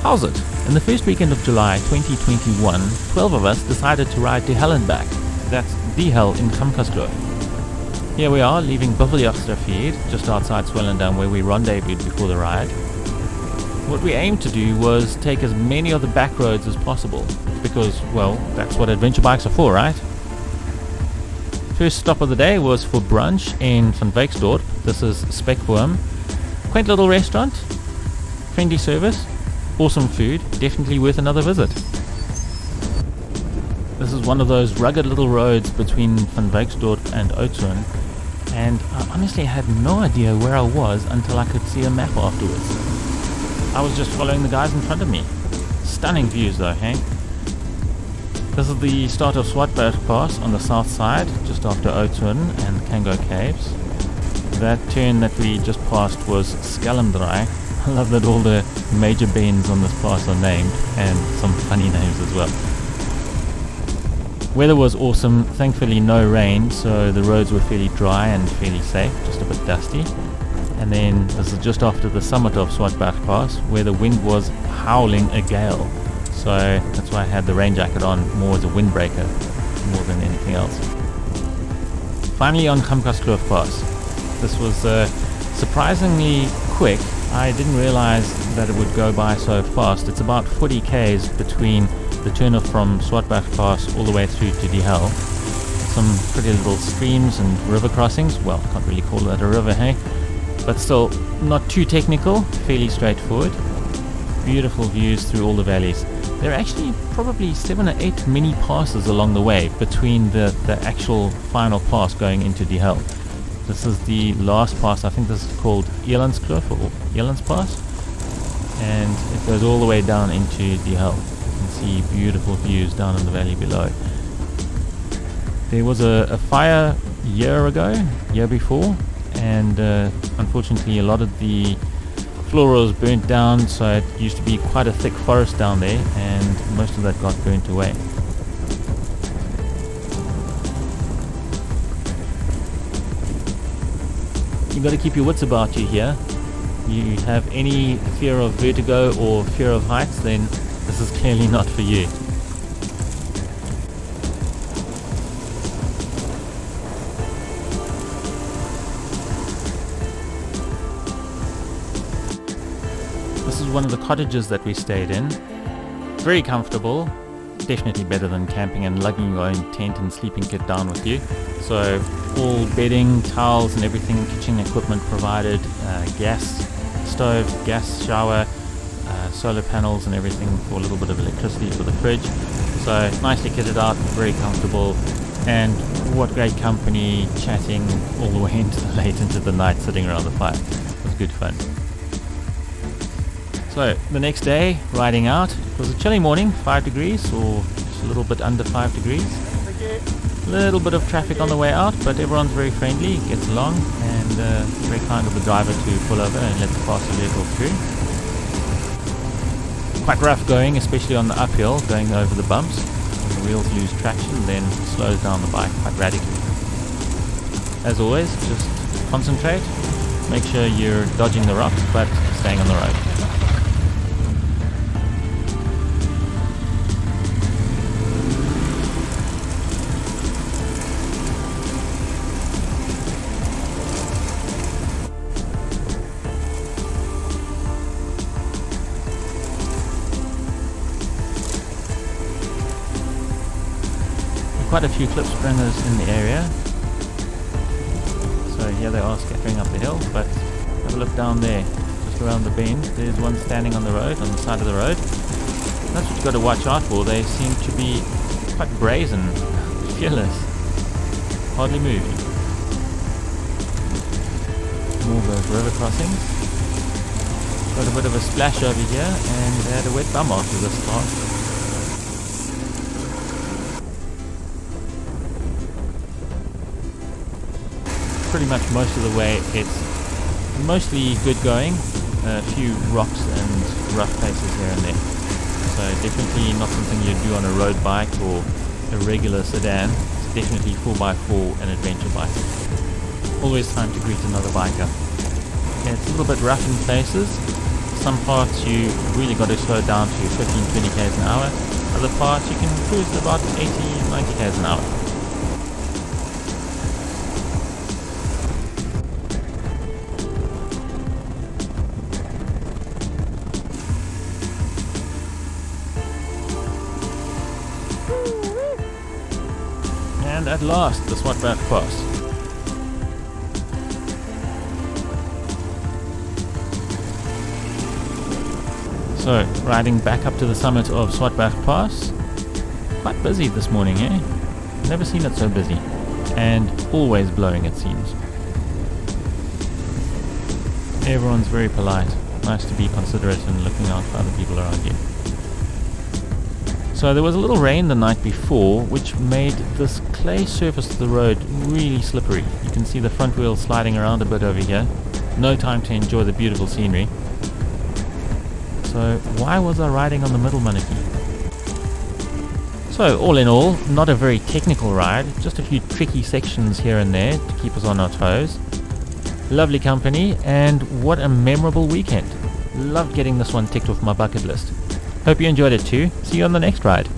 How's it? In the first weekend of July 2021, 12 of us decided to ride Die Hel and back. That's Die Hel in Gamkaskloof. Here we are, leaving Buffeljagstrafier, just outside Swellendam, where we rendezvoused before the ride. What we aimed to do was take as many of the back roads as possible, because, well, that's what adventure bikes are for, right? First stop of the day was for brunch in Van Wyksdorp. This is Spekboom. Quaint little restaurant, friendly service, awesome food, definitely worth another visit. This is one of those rugged little roads between Van Wyksdorp and Oudtshoorn, and I honestly had no idea where I was until I could see a map afterwards. I was just following the guys in front of me. Stunning views though, hey? This is the start of Swartberg Pass on the south side, just after Oudtshoorn and Kango Caves. That turn that we just passed was Skelmdraai. I love that all the major bends on this pass are named, and some funny names as well. Weather was awesome, thankfully no rain, so the roads were fairly dry and fairly safe, just a bit dusty. And then this is just after the summit of Swartberg Pass, where the wind was howling a gale. So that's why I had the rain jacket on more as a windbreaker, more than anything else. Finally on Gamkaskloof Pass. This was surprisingly quick. I didn't realize that it would go by so fast. It's about 40 k's between the turn off from Swartberg Pass all the way through to Die Hel. Some pretty little streams and river crossings. Well, can't really call that a river, hey? But still, not too technical, fairly straightforward. Beautiful views through all the valleys. There are actually probably 7 or 8 mini passes along the way between the actual final pass going into Die Hel. This is the last pass. I think this is called Elandskloof or Elands Pass, and it goes all the way down into Die Hel. You can see beautiful views down in the valley below. There was a fire year before, and unfortunately a lot of the flora was burnt down, so it used to be quite a thick forest down there, and most of that got burnt away. You've got to keep your wits about you here. You have any fear of vertigo or fear of heights, then this is clearly not for you. This is one of the cottages that we stayed in. Very comfortable, definitely better than camping and lugging your own tent and sleeping kit down with you. So all bedding, towels and everything, kitchen equipment provided, gas stove, gas shower, solar panels and everything for a little bit of electricity for the fridge. So nicely kitted out, very comfortable, and what great company, chatting all the way late into the night, sitting around the fire. It was good fun. So the next day, riding out, it was a chilly morning, 5 degrees or just a little bit under 5 degrees. A little bit of traffic on the way out, but everyone's very friendly, gets along, and very kind of the driver to pull over and let the passenger vehicle through. Quite rough going, especially on the uphill, going over the bumps. When the wheels lose traction, then slows down the bike quite radically. As always, just concentrate, make sure you're dodging the rocks, but staying on the road. Quite a few klipspringers in the area, so here they are scattering up the hill, but have a look down there, just around the bend. There's one standing on the road, on the side of the road. That's what you've got to watch out for. They seem to be quite brazen, fearless, hardly moved. More of those river crossings. Got a bit of a splash over here, and they had a wet bum after this part. Pretty much most of the way it's mostly good going, a few rocks and rough places here and there. So definitely not something you'd do on a road bike or a regular sedan. It's definitely 4x4 and adventure bike. Always time to greet another biker. Yeah, it's a little bit rough in places, Some parts you really got to slow down to 15-20 k's an hour. Other parts you can cruise at about 80-90 k's an hour. And at last, the Swartberg Pass. So, riding back up to the summit of Swartberg Pass. Quite busy this morning, eh? Never seen it so busy. And always blowing, it seems. Everyone's very polite. Nice to be considerate and looking out for other people around you. So there was a little rain the night before, which made this clay surface of the road really slippery. You can see the front wheel sliding around a bit over here. No time to enjoy the beautiful scenery. So why was I riding on the middle Manaki? So all in all, not a very technical ride, just a few tricky sections here and there to keep us on our toes. Lovely company, and what a memorable weekend. Loved getting this one ticked off my bucket list. Hope you enjoyed it too. See you on the next ride.